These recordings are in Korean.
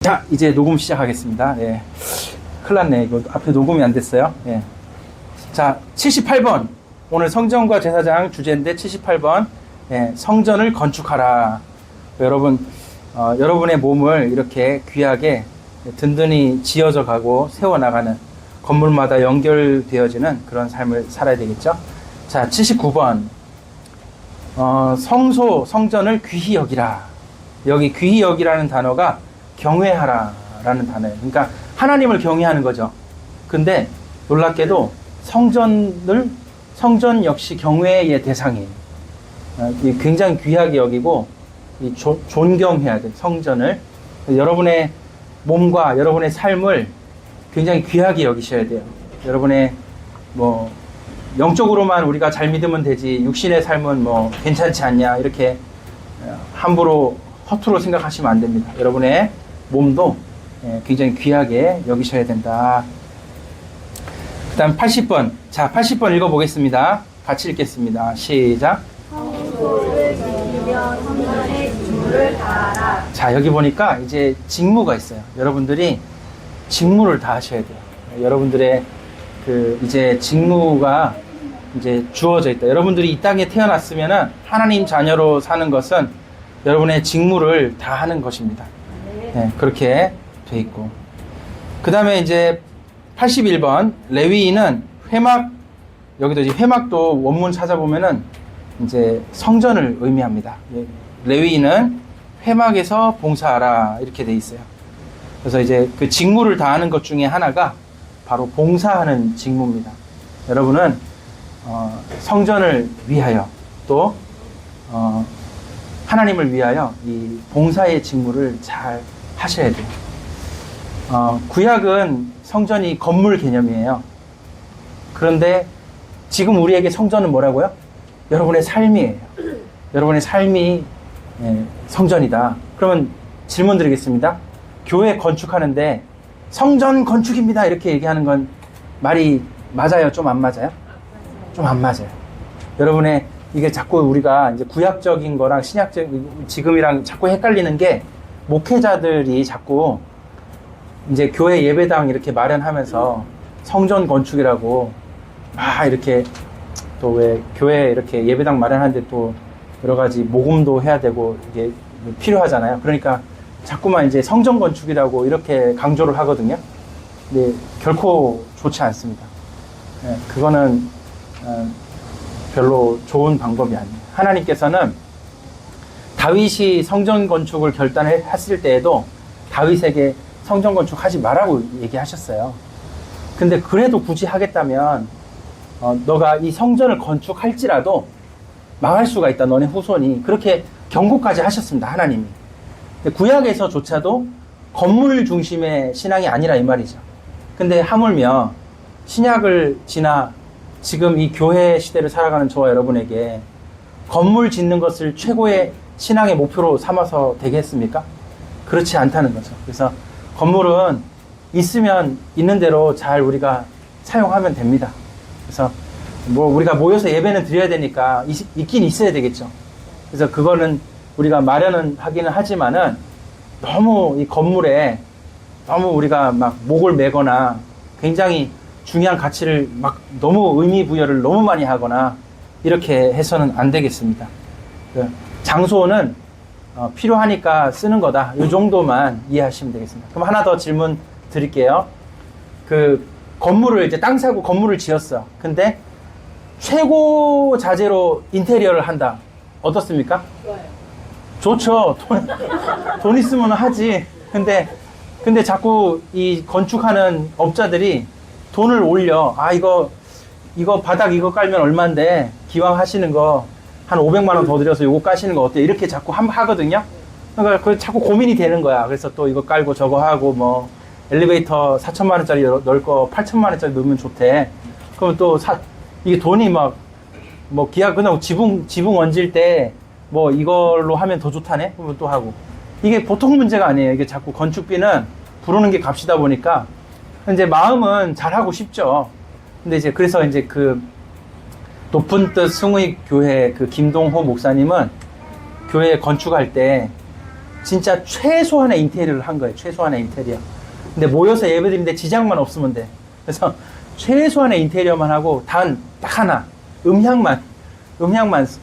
자, 이제 녹음 시작하겠습니다. 예. 큰일 났네. 이거 앞에 녹음이 안 됐어요. 예. 자, 78번. 오늘 성전과 제사장 주제인데 78번. 예, 성전을 건축하라. 여러분, 여러분의 몸을 이렇게 귀하게 든든히 지어져 가고 세워나가는 건물마다 연결되어지는 그런 삶을 살아야 되겠죠. 자, 79번. 성전을 귀히 여기라. 여기 귀히 여기라는 단어가 경외하라 라는 단어예요. 그러니까 하나님을 경외하는 거죠. 근데 놀랍게도 성전 역시 경외의 대상이에요. 굉장히 귀하게 여기고 존경해야 돼요. 성전을. 여러분의 몸과 여러분의 삶을 굉장히 귀하게 여기셔야 돼요. 여러분의 영적으로만 우리가 잘 믿으면 되지 육신의 삶은 괜찮지 않냐 이렇게 함부로 허투루 생각하시면 안 됩니다. 여러분의 몸도 굉장히 귀하게 여기셔야 된다. 그 다음 80번. 자, 80번 읽어보겠습니다. 같이 읽겠습니다. 시작. 성소를 지으며 성전의 직무를 다하라. 자, 여기 보니까 이제 직무가 있어요. 여러분들이 직무를 다 하셔야 돼요. 여러분들의 이제 직무가 이제 주어져 있다. 여러분들이 이 땅에 태어났으면은 하나님 자녀로 사는 것은 여러분의 직무를 다 하는 것입니다. 네, 그렇게 돼 있고. 그 다음에 이제 81번. 레위인은 회막, 여기도 이제 회막도 원문 찾아보면은 이제 성전을 의미합니다. 레위인은 회막에서 봉사하라 이렇게 돼 있어요. 그래서 이제 그 직무를 다하는 것 중에 하나가 바로 봉사하는 직무입니다. 여러분은 성전을 위하여 또 하나님을 위하여 이 봉사의 직무를 잘 하셔야 돼요. 구약은 성전이 건물 개념이에요. 그런데 지금 우리에게 성전은 뭐라고요? 여러분의 삶이에요. 여러분의 삶이 성전이다. 그러면 질문 드리겠습니다. 교회 건축하는데 성전 건축입니다 이렇게 얘기하는 건 말이 맞아요? 좀 안 맞아요? 좀 안 맞아요. 여러분의 이게 자꾸 우리가 이제 구약적인 거랑 신약적인 지금이랑 자꾸 헷갈리는 게 목회자들이 자꾸 이제 교회 예배당 이렇게 마련하면서 성전 건축이라고 이렇게 또 왜 교회 이렇게 예배당 마련하는데 또 여러 가지 모금도 해야 되고 이게 필요하잖아요. 그러니까 자꾸만 이제 성전 건축이라고 이렇게 강조를 하거든요. 근데 결코 좋지 않습니다. 그거는 별로 좋은 방법이 아니에요. 하나님께서는 다윗이 성전 건축을 결단했을 때에도 다윗에게 성전 건축하지 말라고 얘기하셨어요. 근데 그래도 굳이 하겠다면 너가 이 성전을 건축할지라도 망할 수가 있다. 너네 후손이. 그렇게 경고까지 하셨습니다. 하나님이. 근데 구약에서조차도 건물 중심의 신앙이 아니라 이 말이죠. 근데 하물며 신약을 지나 지금 이 교회 시대를 살아가는 저와 여러분에게 건물 짓는 것을 최고의 신앙의 목표로 삼아서 되겠습니까? 그렇지 않다는 거죠. 그래서 건물은 있으면 있는 대로 잘 우리가 사용하면 됩니다. 그래서 우리가 모여서 예배는 드려야 되니까 있긴 있어야 되겠죠. 그래서 그거는 우리가 마련은 하기는 하지만은 너무 이 건물에 너무 우리가 막 목을 매거나 굉장히 중요한 가치를 막 너무 의미 부여를 너무 많이 하거나 이렇게 해서는 안 되겠습니다. 장소는 필요하니까 쓰는 거다. 이 정도만 이해하시면 되겠습니다. 그럼 하나 더 질문 드릴게요. 건물을 이제 땅 사고 건물을 지었어. 근데 최고 자재로 인테리어를 한다. 어떻습니까? 좋아요. 좋죠. 돈 있으면 하지. 근데 자꾸 이 건축하는 업자들이 돈을 올려. 이거 바닥 이거 깔면 얼만데 기왕 하시는 거 한 500만 원 더 들여서 이거 까시는 거 어때요? 이렇게 자꾸 하거든요. 그러니까 그 자꾸 고민이 되는 거야. 그래서 또 이거 깔고 저거 하고 엘리베이터 4천만 원짜리 넣을 거 8천만 원짜리 넣으면 좋대. 그러면 또 이게 돈이 기아 그냥 지붕 얹을 때 이걸로 하면 더 좋다네? 그러면 또 하고. 이게 보통 문제가 아니에요. 이게 자꾸 건축비는 부르는 게 값이다 보니까 이제 마음은 잘하고 싶죠. 근데 이제 그래서 이제 높은 뜻 승의 교회 김동호 목사님은 교회 건축할 때 진짜 최소한의 인테리어를 한 거예요. 최소한의 인테리어. 근데 모여서 예배드리는데 지장만 없으면 돼. 그래서 최소한의 인테리어만 하고 단 딱 하나 음향만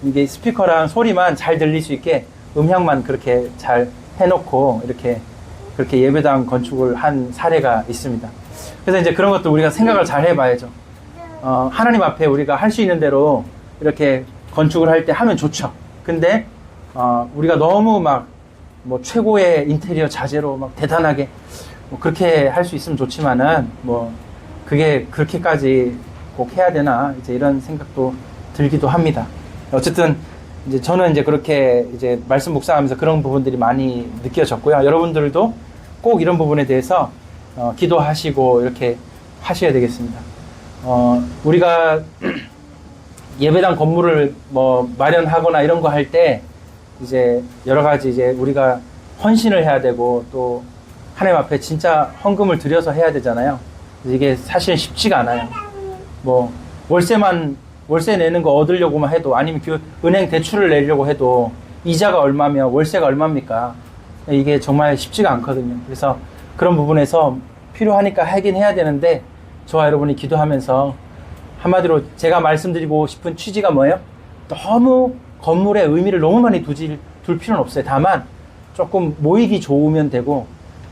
이게 스피커랑 소리만 잘 들릴 수 있게 음향만 그렇게 잘 해놓고 이렇게 그렇게 예배당 건축을 한 사례가 있습니다. 그래서 이제 그런 것도 우리가 생각을 잘 해봐야죠. 하나님 앞에 우리가 할 수 있는 대로 이렇게 건축을 할 때 하면 좋죠. 근데 우리가 너무 막 뭐 최고의 인테리어 자재로 막 대단하게 뭐 그렇게 할 수 있으면 좋지만은 뭐 그게 그렇게까지 꼭 해야 되나 이제 이런 생각도 들기도 합니다. 어쨌든 이제 저는 이제 그렇게 이제 말씀 묵상하면서 그런 부분들이 많이 느껴졌고요. 여러분들도 꼭 이런 부분에 대해서 기도하시고 이렇게 하셔야 되겠습니다. 우리가 예배당 건물을 뭐 마련하거나 이런 거 할 때 이제 여러 가지 이제 우리가 헌신을 해야 되고 또 하나님 앞에 진짜 헌금을 들여서 해야 되잖아요. 이게 사실 쉽지가 않아요. 뭐 월세 내는 거 얻으려고만 해도 아니면 은행 대출을 내려고 해도 이자가 얼마며 월세가 얼마입니까? 이게 정말 쉽지가 않거든요. 그래서 그런 부분에서 필요하니까 하긴 해야 되는데 저와 여러분이 기도하면서 한마디로 제가 말씀드리고 싶은 취지가 뭐예요? 너무 건물의 의미를 너무 많이 둘 필요는 없어요. 다만 조금 모이기 좋으면 되고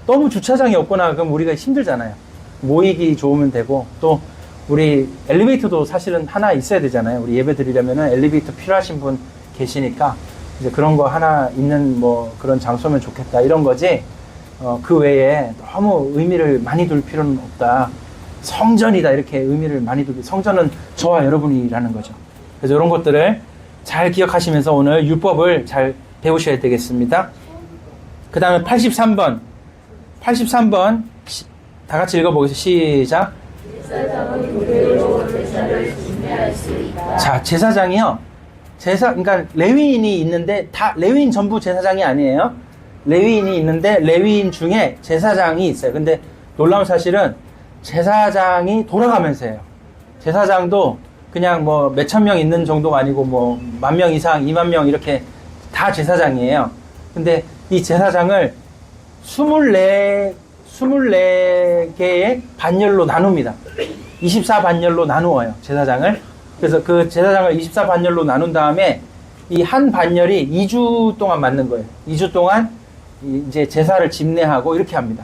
너무 주차장이 없거나 그럼 우리가 힘들잖아요. 모이기 좋으면 되고 또 우리 엘리베이터도 사실은 하나 있어야 되잖아요. 우리 예배 드리려면은 엘리베이터 필요하신 분 계시니까 이제 그런 거 하나 있는 뭐 그런 장소면 좋겠다 이런 거지. 그 외에 너무 의미를 많이 둘 필요는 없다. 성전이다 이렇게 의미를 많이 두고 성전은 저와 여러분이라는 거죠. 그래서 이런 것들을 잘 기억하시면서 오늘 율법을 잘 배우셔야 되겠습니다. 그 다음에 83번 다 같이 읽어보겠습니다. 시작. 제사장은 무료로 제사를 준비할 수 있다. 자, 제사장이요. 그러니까 레위인이 있는데 다 레위인 전부 제사장이 아니에요. 레위인이 있는데 레위인 중에 제사장이 있어요. 근데 놀라운 사실은 제사장이 돌아가면서 해요. 제사장도 그냥 뭐 몇천 명 있는 정도가 아니고 뭐 10,000명 이상, 20,000명 이렇게 다 제사장이에요. 근데 이 제사장을 24개의 반열로 나눕니다. 24반열로 나누어요, 제사장을. 그래서 그 제사장을 24반열로 나눈 다음에 이 한 반열이 2주 동안 맞는 거예요. 2주 동안 이제 제사를 집례하고 이렇게 합니다.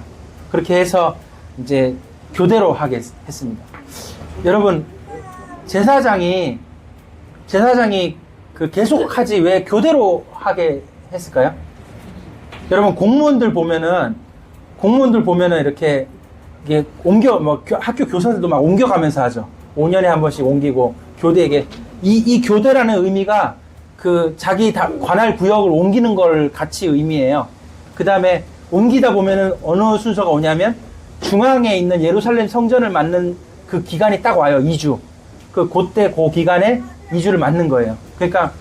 그렇게 해서 이제 교대로 하게 했습니다. 여러분, 제사장이 그 계속하지 왜 교대로 하게 했을까요? 여러분, 공무원들 보면은 이렇게 이게 학교 교사들도 막 옮겨가면서 하죠. 5년에 한 번씩 옮기고 교대에게 이 교대라는 의미가 그 자기 관할 구역을 옮기는 걸 같이 의미해요. 그 다음에 옮기다 보면은 어느 순서가 오냐면 중앙에 있는 예루살렘 성전을 맡는 그 기간이 딱 와요. 2주. 그때 그 기간에 2주를 맡는 거예요. 그러니까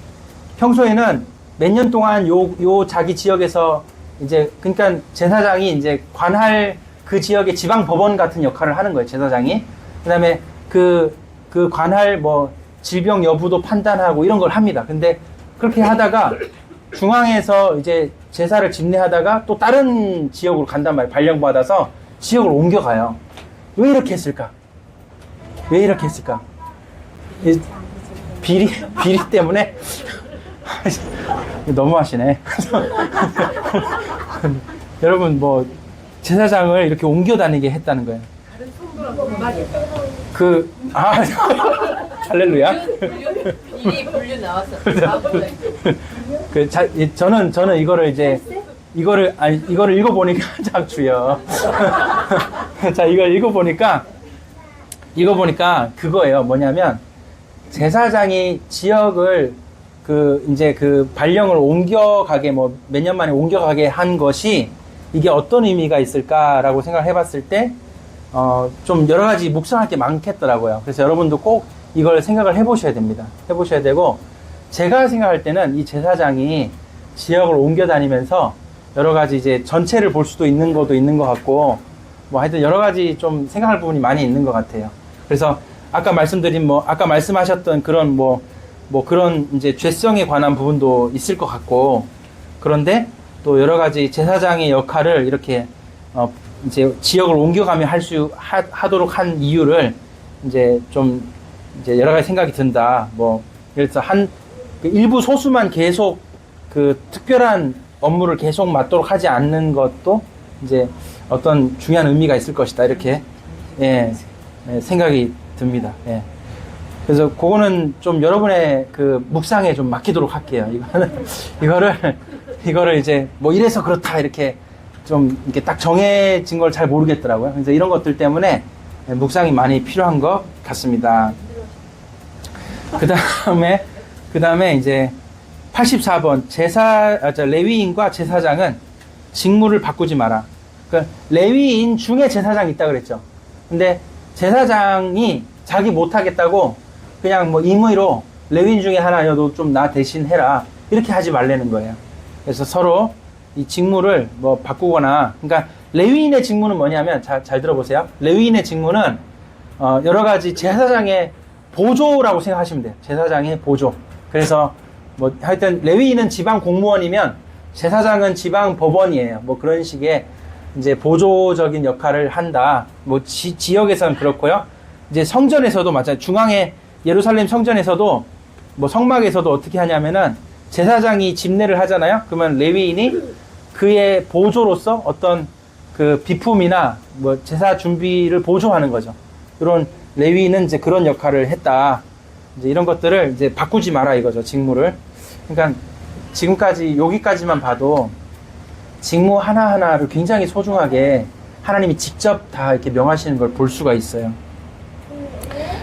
평소에는 몇 년 동안 요 자기 지역에서 이제 그러니까 제사장이 이제 관할 그 지역의 지방 법원 같은 역할을 하는 거예요. 제사장이. 그다음에 그 관할 뭐 질병 여부도 판단하고 이런 걸 합니다. 근데 그렇게 하다가 중앙에서 이제 제사를 집례하다가 또 다른 지역으로 간단 말이에요. 발령받아서 지역을 옮겨가요. 왜 이렇게 했을까? 비리 때문에? 너무하시네. 여러분, 뭐, 제사장을 이렇게 옮겨 다니게 했다는 거예요. 할렐루야. 이미 분류 나왔어. 저는 이거를 읽어보니까, 참 주여. 자, 이걸 읽어보니까 그거예요. 뭐냐면, 제사장이 지역을 발령을 옮겨가게, 몇 년 만에 옮겨가게 한 것이 이게 어떤 의미가 있을까라고 생각을 해봤을 때, 좀 여러 가지 묵상할 게 많겠더라고요. 그래서 여러분도 꼭 이걸 생각을 해보셔야 됩니다. 해보셔야 되고, 제가 생각할 때는 이 제사장이 지역을 옮겨 다니면서 여러 가지 이제 전체를 볼 수도 있는 것도 있는 것 같고, 뭐 하여튼 여러 가지 좀 생각할 부분이 많이 있는 것 같아요. 그래서 아까 말씀하셨던 그런 그런 이제 죄성에 관한 부분도 있을 것 같고, 그런데 또 여러 가지 제사장의 역할을 이렇게 이제 지역을 옮겨가며 하도록 한 이유를 이제 좀 이제 여러 가지 생각이 든다. 뭐 예를 들어서 그 일부 소수만 계속 그 특별한 업무를 계속 맡도록 하지 않는 것도 이제 어떤 중요한 의미가 있을 것이다. 이렇게 생각이 듭니다. 예. 그래서 그거는 좀 여러분의 그 묵상에 좀 맡기도록 할게요. 이거를 이제 뭐 이래서 그렇다 이렇게 좀 이렇게 딱 정해진 걸 잘 모르겠더라고요. 그래서 이런 것들 때문에 묵상이 많이 필요한 것 같습니다. 그 다음에 이제 84번 레위인과 제사장은 직무를 바꾸지 마라. 그러니까 레위인 중에 제사장이 있다 그랬죠. 근데 제사장이 자기 못하겠다고 그냥 뭐 임의로 레위인 중에 하나 너도 좀 나 대신 해라 이렇게 하지 말라는 거예요. 그래서 서로 이 직무를 뭐 바꾸거나, 그러니까 레위인의 직무는 뭐냐면 잘 들어보세요. 레위인의 직무는 여러 가지 제사장의 보조라고 생각하시면 돼요. 제사장의 보조. 그래서 뭐 하여튼 레위인은 지방 공무원이면 제사장은 지방 법원이에요. 뭐 그런 식의 이제 보조적인 역할을 한다. 뭐 지역에서는 그렇고요. 이제 성전에서도 마찬가지. 중앙에 예루살렘 성전에서도 뭐 성막에서도 어떻게 하냐면은 제사장이 집례를 하잖아요. 그러면 레위인이 그의 보조로서 어떤 그 비품이나 뭐 제사 준비를 보조하는 거죠. 이런 레위인은 이제 그런 역할을 했다. 이제 이런 것들을 이제 바꾸지 마라 이거죠. 직무를. 그러니까 지금까지 여기까지만 봐도 직무 하나하나를 굉장히 소중하게 하나님이 직접 다 이렇게 명하시는 걸 볼 수가 있어요.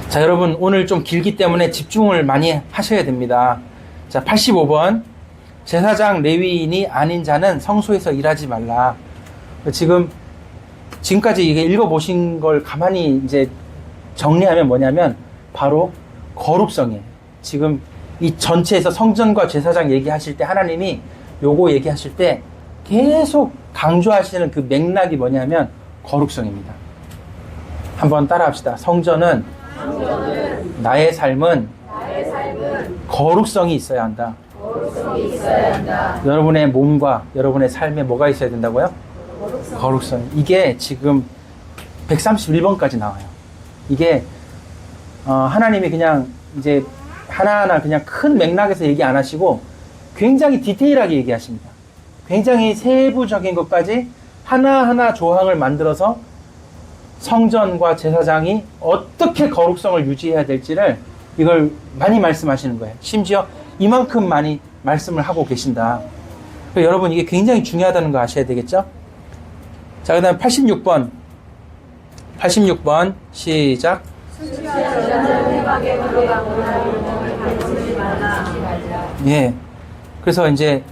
자, 여러분 오늘 좀 길기 때문에 집중을 많이 하셔야 됩니다. 자, 85번. 제사장 레위인이 아닌 자는 성소에서 일하지 말라. 지금까지 이게 읽어보신 걸 가만히 이제 정리하면 뭐냐면 바로 거룩성이에요. 지금 이 전체에서 성전과 제사장 얘기하실 때 하나님이 요거 얘기하실 때 계속 강조하시는 그 맥락이 뭐냐면 거룩성입니다. 한번 따라합시다. 성전은 나의 삶은 거룩성이 있어야 한다. 여러분의 몸과 여러분의 삶에 뭐가 있어야 된다고요? 거룩성. 이게 지금 131번까지 나와요. 이게 하나님이 그냥 이제 하나하나 그냥 큰 맥락에서 얘기 안 하시고 굉장히 디테일하게 얘기하십니다. 굉장히 세부적인 것까지 하나하나 조항을 만들어서 성전과 제사장이 어떻게 거룩성을 유지해야 될지를 이걸 많이 말씀하시는 거예요. 심지어 이만큼 많이 말씀을 하고 계신다. 여러분 이게 굉장히 중요하다는 거 아셔야 되겠죠? 자, 그 다음 86번 시작. 예. 그래서 이제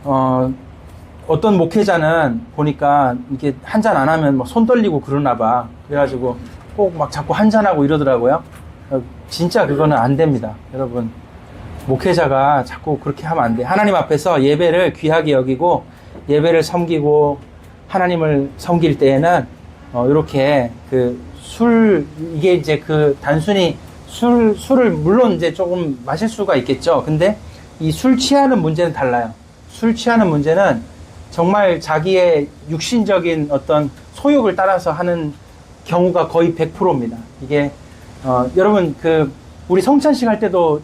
어떤 목회자는 보니까 이게 한잔 안 하면 막 손 떨리고 그러나 봐. 그래가지고 꼭 막 자꾸 한잔하고 이러더라고요. 진짜 그거는 안 됩니다. 여러분, 목회자가 자꾸 그렇게 하면 안 돼. 하나님 앞에서 예배를 귀하게 여기고 예배를 섬기고 하나님을 섬길 때에는 이렇게 이게 이제 단순히 술을 물론 이제 조금 마실 수가 있겠죠. 근데 이 술 취하는 문제는 달라요. 술 취하는 문제는 정말 자기의 육신적인 어떤 소욕을 따라서 하는 경우가 거의 100%입니다. 이게 여러분 우리 성찬식 할 때도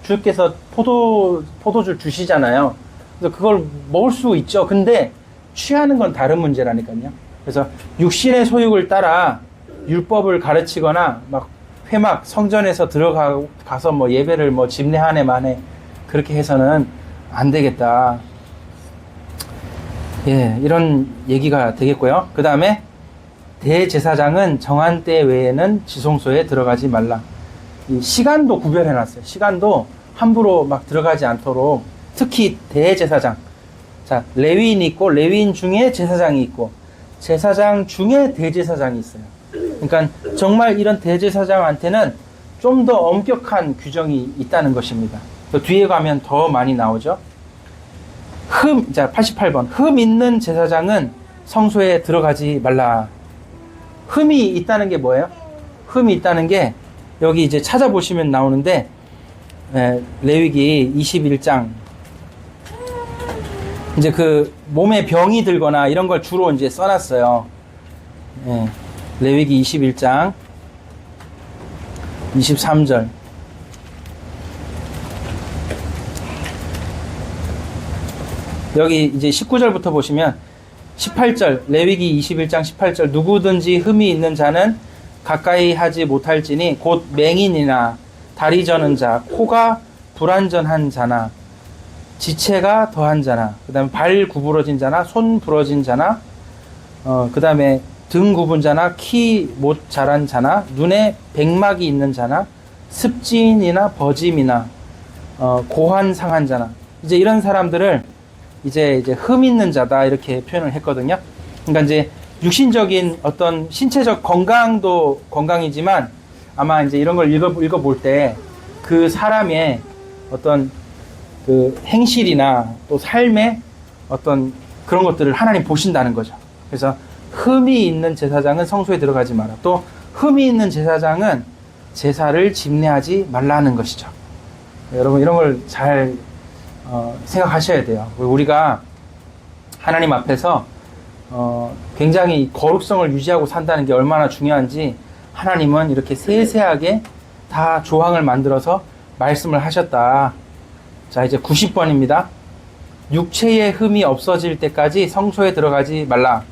주께서 포도주 주시잖아요. 그래서 그걸 먹을 수 있죠. 근데 취하는 건 다른 문제라니까요. 그래서 육신의 소욕을 따라 율법을 가르치거나 막 회막 성전에서 들어가서 뭐 예배를 뭐 집례 한 해 만에 그렇게 해서는 안 되겠다. 예, 이런 얘기가 되겠고요. 그 다음에 대제사장은 정한 때 외에는 지성소에 들어가지 말라. 이 시간도 구별해놨어요. 시간도 함부로 막 들어가지 않도록. 특히 대제사장. 자, 레위인이 있고 레위인 중에 제사장이 있고 제사장 중에 대제사장이 있어요. 그러니까 정말 이런 대제사장한테는 좀 더 엄격한 규정이 있다는 것입니다. 뒤에 가면 더 많이 나오죠. 자, 88번. 흠 있는 제사장은 성소에 들어가지 말라. 흠이 있다는 게 뭐예요? 흠이 있다는 게 여기 이제 찾아보시면 나오는데 레위기 21장 이제 그 몸에 병이 들거나 이런 걸 주로 이제 써놨어요. 예. 레위기 21장 23절. 여기 이제 19절부터 보시면 18절, 레위기 21장 18절, 누구든지 흠이 있는 자는 가까이 하지 못할지니 곧 맹인이나 다리 저는 자, 코가 불완전한 자나 지체가 더한 자나, 그 다음에 발 구부러진 자나 손 부러진 자나, 그 다음에 등 굽은 자나 키 못 자란 자나 눈에 백막이 있는 자나 습진이나 버짐이나 고환 상한 자나, 이제 이런 사람들을 이제 흠 있는 자다 이렇게 표현을 했거든요. 그러니까 이제 육신적인 어떤 신체적 건강도 건강이지만 아마 이제 이런 걸 읽어볼 때 그 사람의 어떤 그 행실이나 또 삶의 어떤 그런 것들을 하나님 보신다는 거죠. 그래서 흠이 있는 제사장은 성소에 들어가지 마라. 또 흠이 있는 제사장은 제사를 집례하지 말라는 것이죠. 여러분 이런 걸 잘 생각하셔야 돼요. 우리가 하나님 앞에서 굉장히 거룩성을 유지하고 산다는 게 얼마나 중요한지 하나님은 이렇게 세세하게 다 조항을 만들어서 말씀을 하셨다. 자, 이제 90번입니다. 육체의 흠이 없어질 때까지 성소에 들어가지 말라.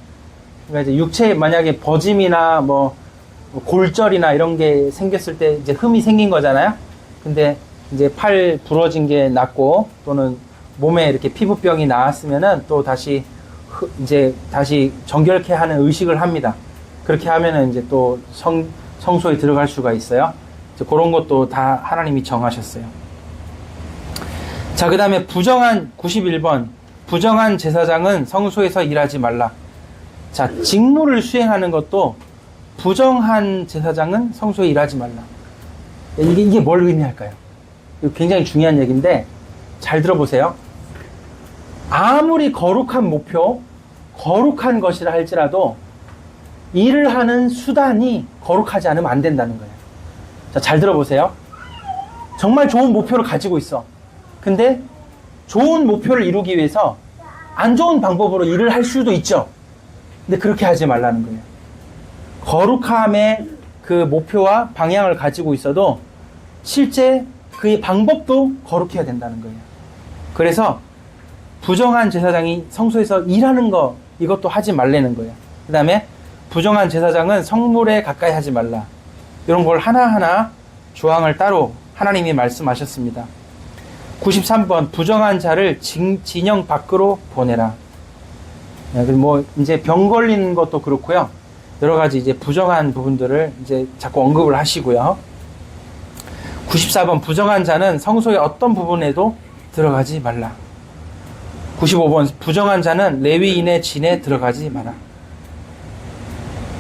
그러니까 이제 육체에 만약에 버짐이나 뭐 골절이나 이런 게 생겼을 때 이제 흠이 생긴 거잖아요. 근데 이제 팔 부러진 게 낫고 또는 몸에 이렇게 피부병이 나왔으면은 또 다시 이제 다시 정결케 하는 의식을 합니다. 그렇게 하면은 이제 또 성소에 들어갈 수가 있어요. 이제 그런 것도 다 하나님이 정하셨어요. 자, 그 다음에 부정한 91번. 부정한 제사장은 성소에서 일하지 말라. 자, 직무를 수행하는 것도 부정한 제사장은 성소에 일하지 말라. 이게 뭘 의미할까요? 이거 굉장히 중요한 얘기인데 잘 들어보세요. 아무리 거룩한 목표, 거룩한 것이라 할지라도 일을 하는 수단이 거룩하지 않으면 안 된다는 거예요. 자, 잘 들어보세요. 정말 좋은 목표를 가지고 있어. 근데 좋은 목표를 이루기 위해서 안 좋은 방법으로 일을 할 수도 있죠. 근데 그렇게 하지 말라는 거예요. 거룩함의 그 목표와 방향을 가지고 있어도 실제 그의 방법도 거룩해야 된다는 거예요. 그래서 부정한 제사장이 성소에서 일하는 거, 이것도 하지 말라는 거예요. 그 다음에 부정한 제사장은 성물에 가까이 하지 말라. 이런 걸 하나하나 조항을 따로 하나님이 말씀하셨습니다. 93번, 부정한 자를 진영 밖으로 보내라. 뭐 이제 병 걸리는 것도 그렇고요. 여러 가지 이제 부정한 부분들을 이제 자꾸 언급을 하시고요. 94번, 부정한 자는 성소의 어떤 부분에도 들어가지 말라. 95번, 부정한 자는 레위인의 진에 들어가지 마라.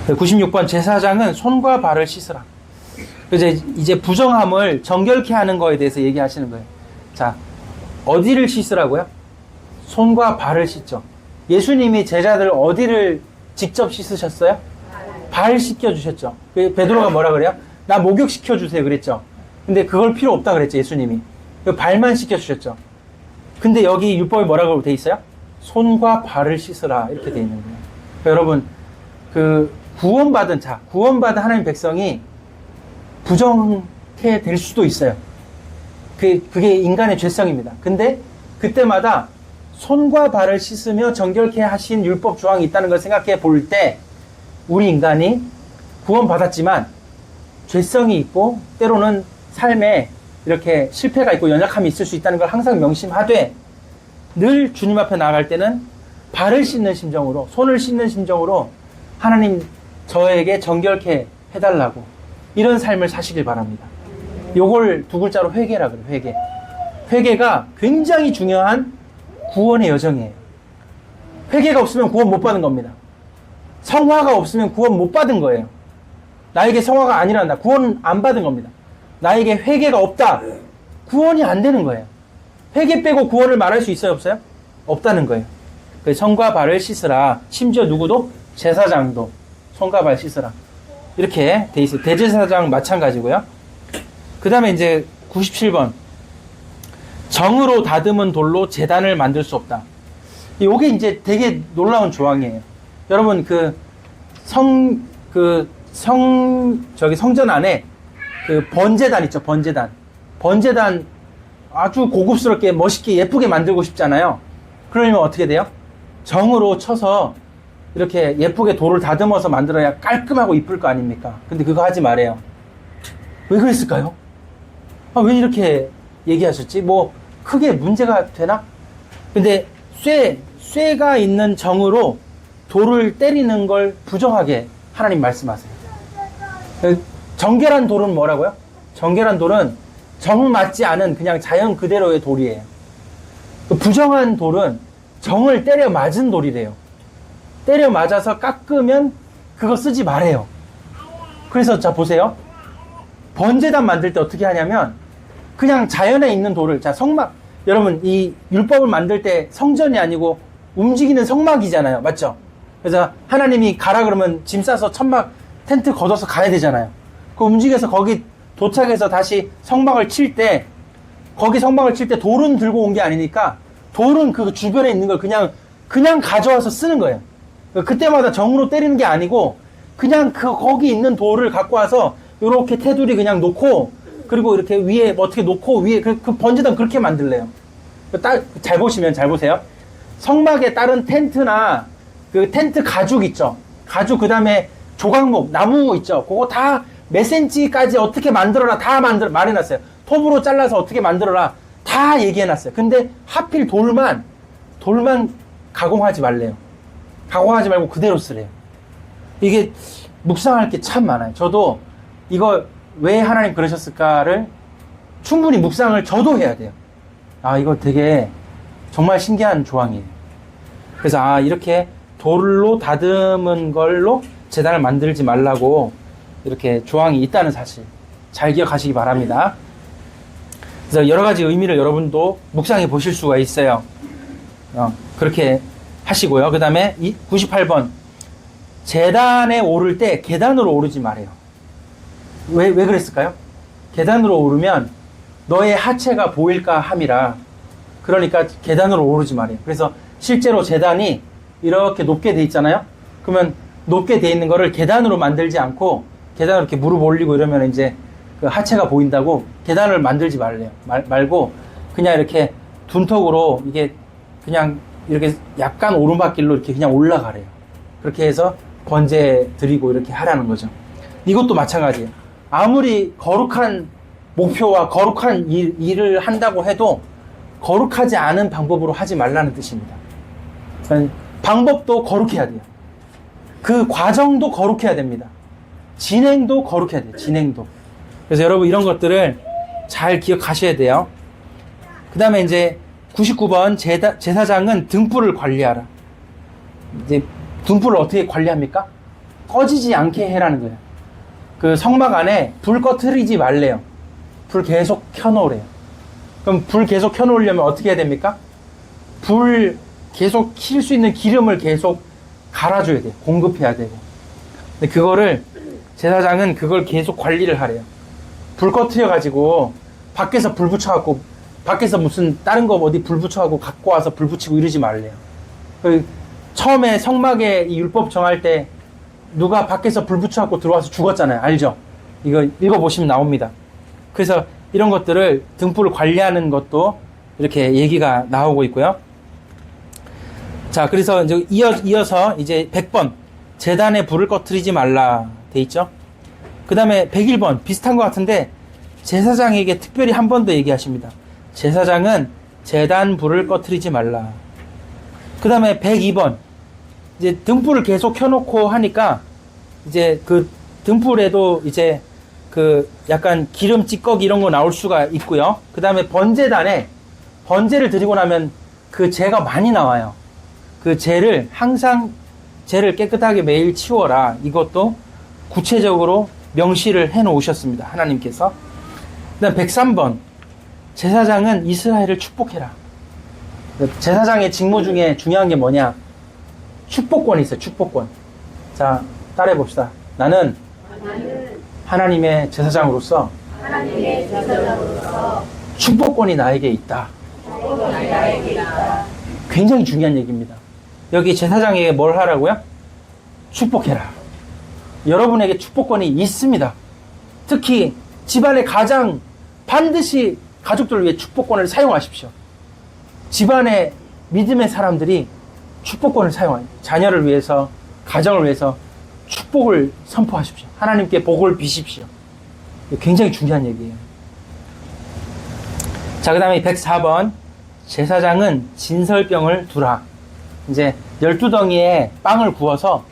96번, 제사장은 손과 발을 씻으라. 이제 부정함을 정결케 하는 거에 대해서 얘기하시는 거예요. 자, 어디를 씻으라고요? 손과 발을 씻죠. 예수님이 제자들 어디를 직접 씻으셨어요? 발 씻겨주셨죠. 베드로가 뭐라 그래요? 나 목욕시켜주세요 그랬죠. 근데 그걸 필요 없다 그랬죠, 예수님이. 발만 씻겨주셨죠. 근데 여기 율법에 뭐라고 돼 있어요? 손과 발을 씻으라 이렇게 돼 있는 거예요. 그러니까 여러분, 그 구원받은 하나님 백성이 부정케 될 수도 있어요. 그게 인간의 죄성입니다. 근데 그때마다 손과 발을 씻으며 정결케 하신 율법 조항이 있다는 걸 생각해 볼 때 우리 인간이 구원받았지만 죄성이 있고 때로는 삶에 이렇게 실패가 있고 연약함이 있을 수 있다는 걸 항상 명심하되 늘 주님 앞에 나아갈 때는 발을 씻는 심정으로, 손을 씻는 심정으로 하나님 저에게 정결케 해달라고 이런 삶을 사시길 바랍니다. 요걸 두 글자로 회개라 그래요. 회개. 회개가 굉장히 중요한 구원의 여정이에요. 회개가 없으면 구원 못 받는 겁니다. 성화가 없으면 구원 못 받은 거예요. 나에게 성화가 아니란다. 구원 안 받은 겁니다. 나에게 회개가 없다. 구원이 안 되는 거예요. 회개 빼고 구원을 말할 수 있어요? 없어요? 없다는 거예요. 그래서 손과 발을 씻으라. 심지어 누구도? 제사장도 손과 발 씻으라. 이렇게 돼 있어요. 대제사장 마찬가지고요. 그 다음에 이제 97번. 정으로 다듬은 돌로 제단을 만들 수 없다. 요게 이제 되게 놀라운 조항이에요. 여러분, 성전 안에 그 번제단 있죠, 번제단. 번제단 아주 고급스럽게, 멋있게, 예쁘게 만들고 싶잖아요. 그러면 어떻게 돼요? 정으로 쳐서 이렇게 예쁘게 돌을 다듬어서 만들어야 깔끔하고 이쁠 거 아닙니까? 근데 그거 하지 말아요. 왜 그랬을까요? 왜 이렇게 얘기하셨지? 뭐, 크게 문제가 되나? 근데 쇠가 있는 정으로 돌을 때리는 걸 부정하게 하나님 말씀하세요. 정결한 돌은 뭐라고요? 정결한 돌은 정 맞지 않은 그냥 자연 그대로의 돌이에요. 부정한 돌은 정을 때려 맞은 돌이래요. 때려 맞아서 깎으면 그거 쓰지 말아요. 그래서 자 보세요. 번제단 만들 때 어떻게 하냐면 그냥 자연에 있는 돌을, 자 성막, 여러분 이 율법을 만들 때 성전이 아니고 움직이는 성막이잖아요. 맞죠? 그래서 하나님이 가라 그러면 짐 싸서 천막 텐트 걷어서 가야 되잖아요. 그 움직여서 거기 도착해서 다시 성막을 칠 때, 거기 성막을 칠 때 돌은 들고 온 게 아니니까 돌은 그 주변에 있는 걸 그냥 가져와서 쓰는 거예요. 그때마다 정으로 때리는 게 아니고 그냥 거기 있는 돌을 갖고 와서 이렇게 테두리 그냥 놓고, 그리고 이렇게 위에 어떻게 놓고 위에 그 번제단 그렇게 만들래요. 잘 보시면, 잘 보세요. 성막에 따른 텐트나 그 텐트 가죽 있죠. 가죽, 그 다음에 조각목, 나무 있죠. 그거 다 몇 센치까지 어떻게 만들어라 다 말해놨어요. 톱으로 잘라서 어떻게 만들어라 다 얘기해놨어요. 근데 하필 돌만 가공하지 말래요. 가공하지 말고 그대로 쓰래요. 이게 묵상할 게 참 많아요. 저도 이거 왜 하나님 그러셨을까를 충분히 묵상을 저도 해야 돼요. 이거 되게 정말 신기한 조항이에요. 그래서 이렇게 돌로 다듬은 걸로 제단을 만들지 말라고 이렇게 조항이 있다는 사실 잘 기억하시기 바랍니다. 그래서 여러 가지 의미를 여러분도 묵상해 보실 수가 있어요. 그렇게 하시고요. 그 다음에 98번 제단에 오를 때 계단으로 오르지 말아요. 왜 그랬을까요? 계단으로 오르면 너의 하체가 보일까 함이라. 그러니까 계단으로 오르지 말아요. 그래서 실제로 제단이 이렇게 높게 돼 있잖아요. 그러면 높게 돼 있는 거를 계단으로 만들지 않고, 계단으로 이렇게 무릎 올리고 이러면 이제 그 하체가 보인다고 계단을 만들지 말래요. 말고 그냥 이렇게 둔턱으로 이게 그냥 이렇게 약간 오르막길로 이렇게 그냥 올라가래요. 그렇게 해서 번제 드리고 이렇게 하라는 거죠. 이것도 마찬가지예요. 아무리 거룩한 목표와 거룩한 일을 한다고 해도 거룩하지 않은 방법으로 하지 말라는 뜻입니다. 방법도 거룩해야 돼요. 그 과정도 거룩해야 됩니다. 진행도 거룩해야 돼요. 진행도. 그래서 여러분 이런 것들을 잘 기억하셔야 돼요. 그 다음에 이제 99번 제사장은 등불을 관리하라. 이제 등불을 어떻게 관리합니까? 꺼지지 않게 해라는 거예요. 그 성막 안에 불 꺼트리지 말래요. 불 계속 켜놓으래요. 그럼 불 계속 켜놓으려면 어떻게 해야 됩니까? 불 계속 킬 수 있는 기름을 계속 갈아줘야 돼요. 공급해야 되고. 근데 그거를 제사장은 그걸 계속 관리를 하래요. 불 꺼트려가지고 밖에서 불 붙여갖고, 밖에서 무슨 다른 거 어디 불 붙여갖고 갖고 와서 불 붙이고 이러지 말래요. 처음에 성막에 이 율법 정할 때 누가 밖에서 불 붙여갖고 들어와서 죽었잖아요. 알죠? 이거 읽어보시면 나옵니다. 그래서 이런 것들을 등불을 관리하는 것도 이렇게 얘기가 나오고 있고요. 자, 그래서 이제 이어서 이제 100번 제단에 불을 꺼트리지 말라 돼 있죠. 그 다음에 101번 비슷한 것 같은데 제사장에게 특별히 한 번 더 얘기하십니다. 제사장은 제단 불을 꺼트리지 말라. 그 다음에 102번 이제 등불을 계속 켜놓고 하니까 이제 그 등불에도 이제 그 약간 기름 찌꺼기 이런 거 나올 수가 있고요. 그 다음에 번제단에 번제를 드리고 나면 그 재가 많이 나와요. 그 재를 항상 재를 깨끗하게 매일 치워라. 이것도 구체적으로 명시를 해 놓으셨습니다. 하나님께서. 그 다음 103번 제사장은 이스라엘을 축복해라. 제사장의 직무 중에 중요한 게 뭐냐? 축복권이 있어요. 축복권. 자, 따라해 봅시다. 나는 하나님의 제사장으로서 축복권이 나에게 있다. 굉장히 중요한 얘기입니다. 여기 제사장에게 뭘 하라고요? 축복해라. 여러분에게 축복권이 있습니다. 특히 집안의 가장 반드시 가족들을 위해 축복권을 사용하십시오. 집안의 믿음의 사람들이 축복권을 사용하여 자녀를 위해서, 가정을 위해서 축복을 선포하십시오. 하나님께 복을 비십시오. 굉장히 중요한 얘기예요. 자, 그 다음에 104번. 제사장은 진설병을 두라. 이제 12덩이에 빵을 구워서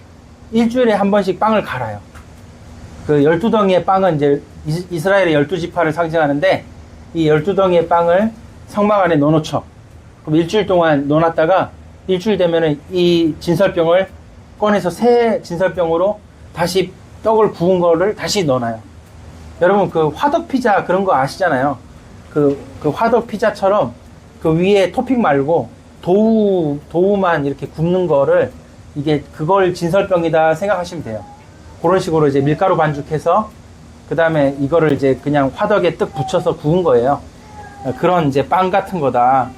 일주일에 한 번씩 빵을 갈아요. 그 12덩이의 빵은 이제 이스라엘의 12지파를 상징하는데, 이 12덩이의 빵을 성막 안에 넣어놓죠. 그럼 일주일 동안 넣어놨다가 일주일 되면은 이 진설병을 꺼내서 새 진설병으로 다시 떡을 구운 거를 다시 넣어놔요. 여러분, 그 화덕 피자 그런 거 아시잖아요. 그 화덕 피자처럼 그 위에 토핑 말고 도우만 이렇게 굽는 거를, 이게 그걸 진설병이다 생각하시면 돼요. 그런 식으로 이제 밀가루 반죽해서 그 다음에 이거를 이제 그냥 화덕에 떡 붙여서 구운 거예요. 그런 이제 빵 같은 거다.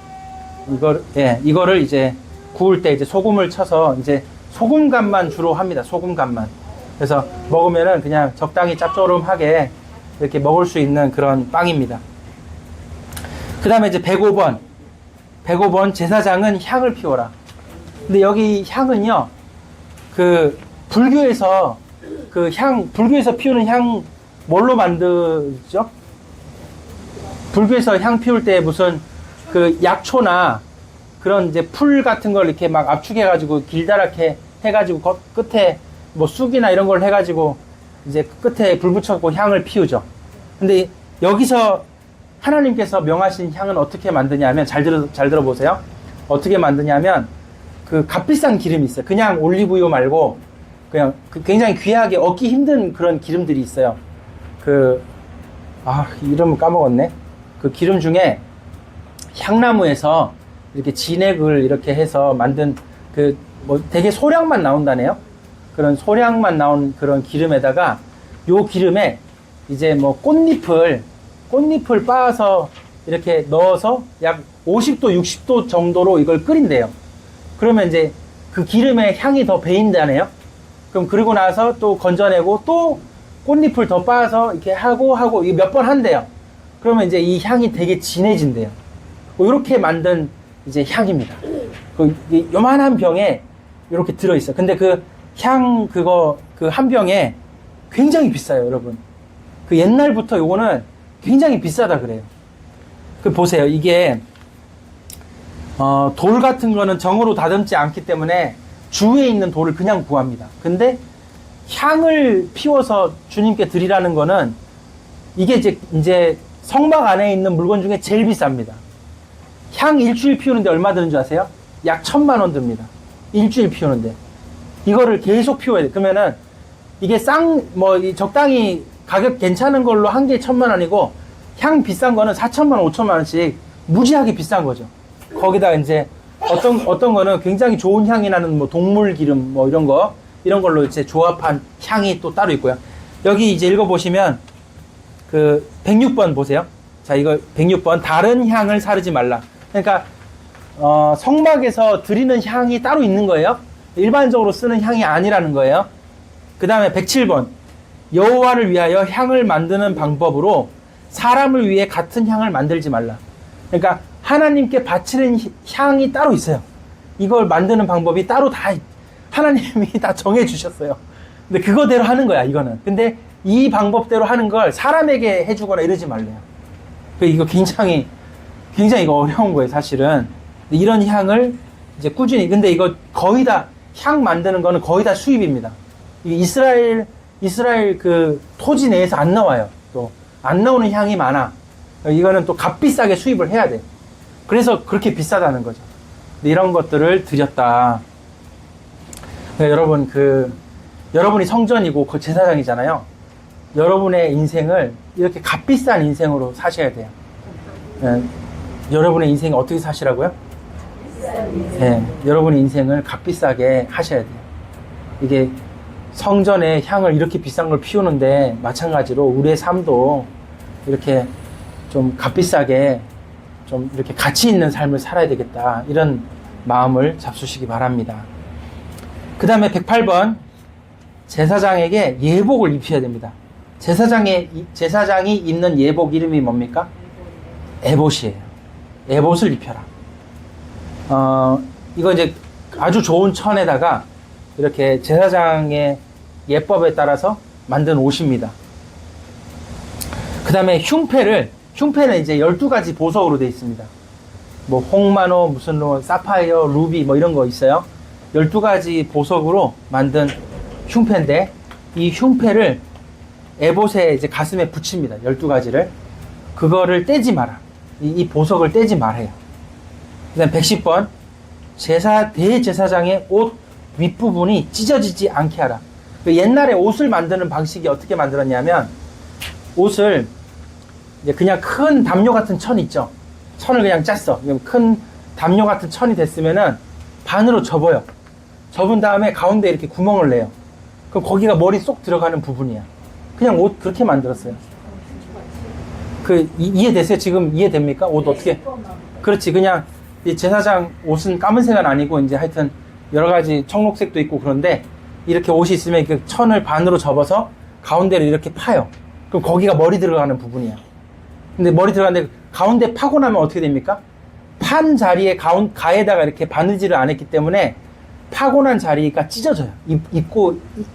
이거를 이제 구울 때 이제 소금을 쳐서 이제 소금간만 주로 합니다. 소금간만. 그래서 먹으면은 그냥 적당히 짭조름하게 이렇게 먹을 수 있는 그런 빵입니다. 그 다음에 이제 105번. 105번 제사장은 향을 피워라. 근데 여기 향은요, 그 불교에서 불교에서 피우는 향 뭘로 만들죠? 불교에서 향 피울 때 무슨 그 약초나 그런 이제 풀 같은 걸 이렇게 막 압축해가지고 길다랗게 해가지고 끝에 뭐 쑥이나 이런 걸 해가지고 이제 끝에 불 붙여갖고 향을 피우죠. 근데 여기서 하나님께서 명하신 향은 어떻게 만드냐면, 잘 들어보세요. 어떻게 만드냐면, 그 값비싼 기름이 있어요. 그냥 올리브유 말고, 그냥 굉장히 귀하게 얻기 힘든 그런 기름들이 있어요. 이름을 까먹었네. 그 기름 중에 향나무에서 이렇게 진액을 이렇게 해서 만든 되게 소량만 나온다네요. 그런 소량만 나온 그런 기름에다가 요 기름에 이제 뭐 꽃잎을 빻아서 이렇게 넣어서 약 50도, 60도 정도로 이걸 끓인대요. 그러면 이제 그 기름에 향이 더 배인다네요. 그럼 그리고 나서 또 건져내고 또 꽃잎을 더 빻아서 이렇게 하고 몇 번 한대요. 그러면 이제 이 향이 되게 진해진대요. 이렇게 만든 이제 향입니다. 요만한 병에 이렇게 들어있어요. 근데 그 향 그 한 병에 굉장히 비싸요, 여러분. 그 옛날부터 요거는 굉장히 비싸다 그래요. 보세요. 이게 돌 같은 거는 정으로 다듬지 않기 때문에 주위에 있는 돌을 그냥 구합니다. 근데 향을 피워서 주님께 드리라는 거는, 이게 이제 성막 안에 있는 물건 중에 제일 비쌉니다. 향 일주일 피우는데 얼마 드는 줄 아세요? 약 1,000만 원 듭니다. 일주일 피우는데. 이거를 계속 피워야 돼. 그러면은 이게 적당히 가격 괜찮은 걸로 한 개에 1,000만 원이고, 향 비싼 거는 4,000만 원, 5,000만 원씩 무지하게 비싼 거죠. 거기다 이제 어떤 거는 굉장히 좋은 향이 나는 뭐 동물 기름 뭐 이런 걸로 이제 조합한 향이 또 따로 있고요. 여기 이제 읽어보시면 그 106번 보세요. 자, 이거 106번. 다른 향을 사르지 말라. 그러니까 성막에서 드리는 향이 따로 있는 거예요. 일반적으로 쓰는 향이 아니라는 거예요. 그 다음에 107번. 여호와를 위하여 향을 만드는 방법으로 사람을 위해 같은 향을 만들지 말라. 그러니까 하나님께 바치는 향이 따로 있어요. 이걸 만드는 방법이 따로 다 하나님이 다 정해 주셨어요. 근데 그거대로 하는 거야, 이거는. 근데 이 방법대로 하는 걸 사람에게 해주거나 이러지 말래요. 이거 굉장히 이거 어려운 거예요, 사실은. 이런 향을 이제 꾸준히, 근데 이거 거의 다, 향 만드는 거는 거의 다 수입입니다. 이스라엘 그 토지 내에서 안 나와요. 또, 안 나오는 향이 많아. 이거는 또 값비싸게 수입을 해야 돼. 그래서 그렇게 비싸다는 거죠. 이런 것들을 드렸다. 여러분, 여러분이 성전이고 그 제사장이잖아요. 여러분의 인생을 이렇게 값비싼 인생으로 사셔야 돼요. 여러분의 인생을 어떻게 사시라고요? 여러분의 인생을 값비싸게 하셔야 돼요. 이게 성전의 향을 이렇게 비싼 걸 피우는데, 마찬가지로 우리의 삶도 이렇게 좀 값비싸게 좀 이렇게 가치 있는 삶을 살아야 되겠다. 이런 마음을 잡수시기 바랍니다. 그 다음에 108번 제사장에게 예복을 입혀야 됩니다. 제사장이 입는 예복 이름이 뭡니까? 에봇이에요. 에봇을 입혀라. 이거 이제 아주 좋은 천에다가 이렇게 제사장의 예법에 따라서 만든 옷입니다. 그 다음에 흉패는 이제 12가지 보석으로 되어 있습니다. 뭐 홍마노, 무슨 사파이어, 루비 뭐 이런 거 있어요. 12가지 보석으로 만든 흉패인데 이 흉패를 에봇의 이제 가슴에 붙입니다. 12가지를. 그거를 떼지 마라. 이 보석을 떼지 말아요. 그 다음 110번 대제사장의 옷 윗부분이 찢어지지 않게 하라. 옛날에 옷을 만드는 방식이 어떻게 만들었냐면 옷을 이제 그냥 큰 담요 같은 천 있죠. 천을 그냥 짰어. 큰 담요 같은 천이 됐으면은 반으로 접어요. 접은 다음에 가운데 이렇게 구멍을 내요. 그럼 거기가 머리 쏙 들어가는 부분이야. 그냥 옷 그렇게 만들었어요. 이해되세요? 지금 이해됩니까? 옷 어떻게? 그렇지. 그냥 이 제사장 옷은 까만색은 아니고 이제 하여튼 여러 가지 청록색도 있고 그런데 이렇게 옷이 있으면 그 천을 반으로 접어서 가운데를 이렇게 파요. 그럼 거기가 머리 들어가는 부분이야. 근데 머리 들어가는데 가운데 파고 나면 어떻게 됩니까? 판 자리에 가에다가 이렇게 바느질을 안 했기 때문에 파고 난 자리가 찢어져요.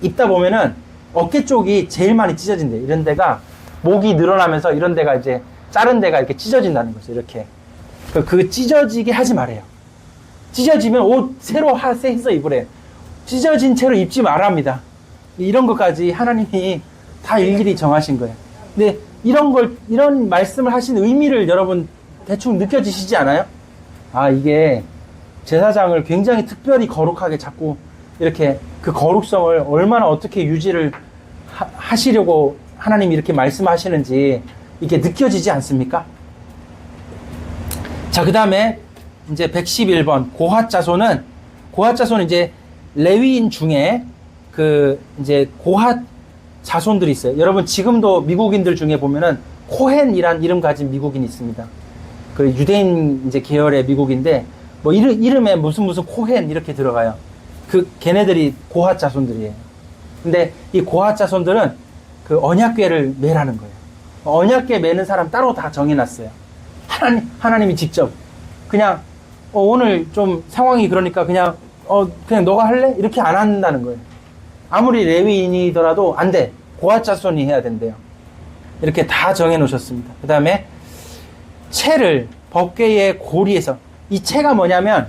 입다 보면은 어깨 쪽이 제일 많이 찢어진대. 이런 데가 목이 늘어나면서 이런 데가 이제 자른 데가 이렇게 찢어진다는 거죠. 이렇게. 그 찢어지게 하지 말아요. 찢어지면 옷 새로 해서 입으래요. 찢어진 채로 입지 말랍니다. 이런 것까지 하나님이 다 일일이 정하신 거예요. 근데 이런 말씀을 하신 의미를 여러분 대충 느껴지시지 않아요? 아, 이게 제사장을 굉장히 특별히 거룩하게 자꾸 이렇게 그 거룩성을 얼마나 어떻게 유지를 하시려고 하나님이 이렇게 말씀하시는지 이게 느껴지지 않습니까? 자, 그 다음에 이제 111번 고핫 자손은 이제 레위인 중에 이제 고핫 자손들이 있어요. 여러분 지금도 미국인들 중에 보면은 코헨이란 이름 가진 미국인이 있습니다. 그 유대인 이제 계열의 미국인데 뭐 이름에 무슨 코헨 이렇게 들어가요. 걔네들이 고핫 자손들이에요. 근데 이 고핫 자손들은 그 언약궤를 매라는 거예요. 언약궤 매는 사람 따로 다 정해놨어요. 하나님이 직접 그냥 오늘 좀 상황이 그러니까 그냥 너가 할래? 이렇게 안 한다는 거예요. 아무리 레위인이더라도 안 돼. 고핫 자손이 해야 된대요. 이렇게 다 정해 놓으셨습니다. 그 다음에 채를 법궤의 고리에서, 이 채가 뭐냐면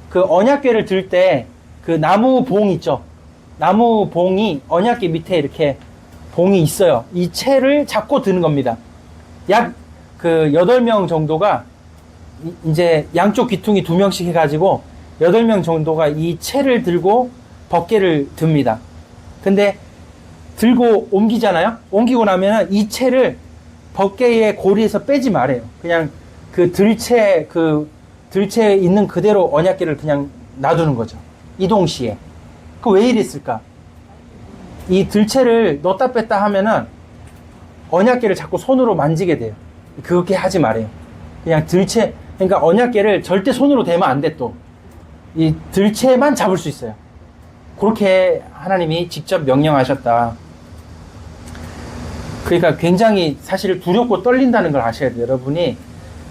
그 언약궤를 들 때 그 나무 봉 있죠. 나무 봉이 언약궤 밑에 이렇게 봉이 있어요. 이 채를 잡고 드는 겁니다. 약 8명 정도가 이제 양쪽 귀퉁이 2명씩 해가지고 8명 정도가 이 채를 들고 법궤를 듭니다. 근데 들고 옮기잖아요. 옮기고 나면은 이 채를 법궤의 고리에서 빼지 말아요. 그냥 들채에 있는 그대로 언약궤를 그냥 놔두는 거죠. 이동 시에. 왜 이랬을까? 이 들채를 넣었다 뺐다 하면은 언약궤를 자꾸 손으로 만지게 돼요. 그렇게 하지 말아요. 그냥 그러니까 언약궤를 절대 손으로 대면 안 돼. 또 이 들채만 잡을 수 있어요. 그렇게 하나님이 직접 명령하셨다. 그러니까 굉장히 사실 두렵고 떨린다는 걸 아셔야 돼요. 여러분이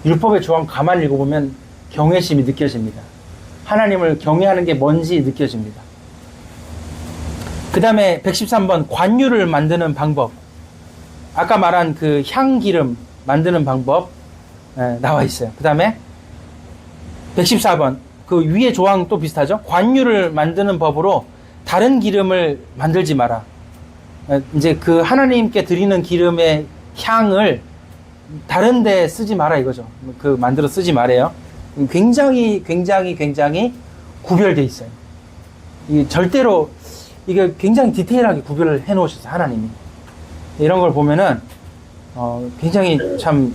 율법의 조항 가만히 읽어보면 경외심이 느껴집니다. 하나님을 경외하는 게 뭔지 느껴집니다. 그 다음에 113번 관유를 만드는 방법. 아까 말한 그 향기름 만드는 방법 나와 있어요. 그 다음에 114번 그 위에 조항 또 비슷하죠. 관유를 만드는 법으로 다른 기름을 만들지 마라. 이제 그 하나님께 드리는 기름의 향을 다른 데 쓰지 마라 이거죠. 만들어 쓰지 말아요. 굉장히 구별되어 있어요. 절대로 이게 굉장히 디테일하게 구별을 해 놓으셨어요. 하나님이. 이런 걸 보면은 굉장히 참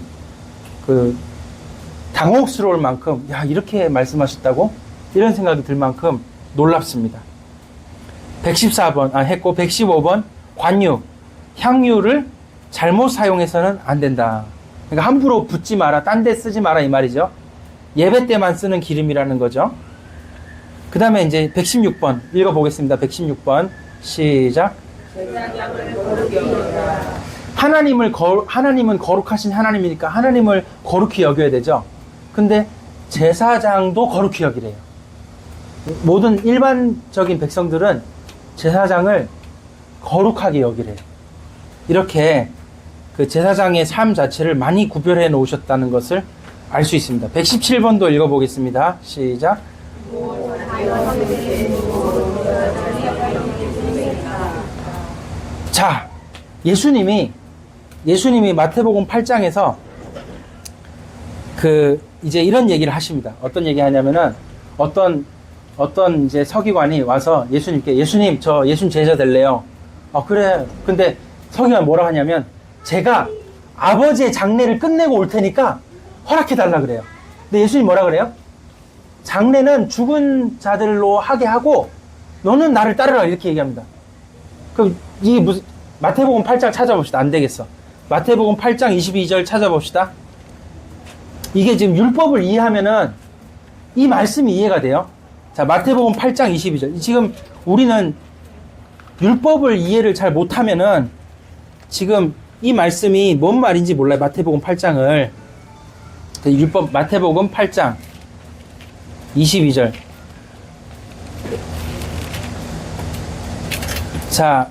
당혹스러울 만큼 이렇게 말씀하셨다고? 이런 생각이 들 만큼 놀랍습니다. 114번 했고 115번 관유, 향유를 잘못 사용해서는 안 된다. 그러니까 함부로 붓지 마라, 딴 데 쓰지 마라 이 말이죠. 예배 때만 쓰는 기름이라는 거죠. 그 다음에 이제 116번 읽어보겠습니다. 116번 시작. 하나님은 거룩하신 하나님이니까 하나님을 거룩히 여겨야 되죠. 근데 제사장도 거룩히 여기래요. 모든 일반적인 백성들은 제사장을 거룩하게 여기래요. 이렇게 그 제사장의 삶 자체를 많이 구별해 놓으셨다는 것을 알 수 있습니다. 117번도 읽어보겠습니다. 시작. 자, 예수님이 마태복음 8장에서 이제 이런 얘기를 하십니다. 어떤 얘기 하냐면은 어떤 이제 서기관이 와서 예수님, 저 예수님 제자 될래요. 그래. 근데 서기관 뭐라 하냐면 제가 아버지의 장례를 끝내고 올 테니까 허락해달라 그래요. 근데 예수님 뭐라 그래요? 장례는 죽은 자들로 하게 하고 너는 나를 따르라 이렇게 얘기합니다. 그럼 이게 무슨 마태복음 8장 찾아봅시다. 안 되겠어. 마태복음 8장 22절 찾아봅시다. 이게 지금 율법을 이해하면은 이 말씀이 이해가 돼요. 자, 마태복음 8장 22절. 지금 우리는 율법을 이해를 잘 못하면은 지금 이 말씀이 뭔 말인지 몰라요. 마태복음 8장을. 마태복음 8장 22절. 자,